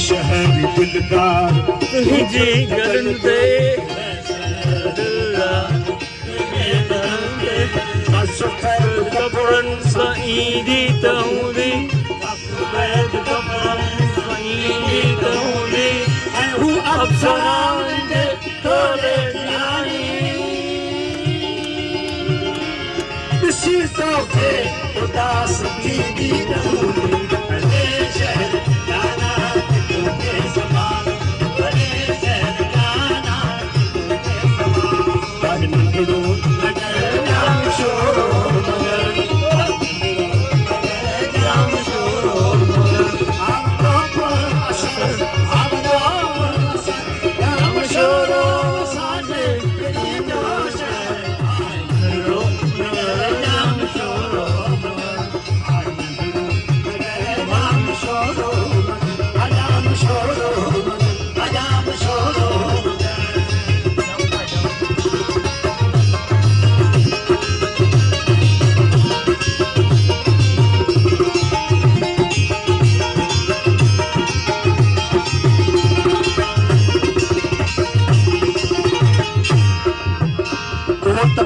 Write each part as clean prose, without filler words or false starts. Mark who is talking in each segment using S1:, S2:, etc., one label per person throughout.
S1: शहरी दिलदार
S2: तुझी गरंदे
S1: सफर
S2: कपड़न सईदी तहुदी सफेद कपड़न सईदी तहुदी
S1: हूँ
S2: अफसरान दे तोले जानी
S1: इसी सौखे उदास दीदी रहूंगी बड़े शहर जाना तुझे समान बड़े शहर जाना तुझे समान नगरो नगर जाम शोरो नगर जाम शोरो नगर जाम शोरो साजे जो शहर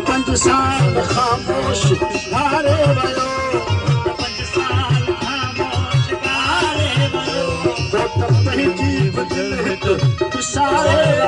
S1: पंज साल खामोश गारे वयो पंज साल खामोश गारे वयो तो पंहिंजी बदिल हिकु विसारे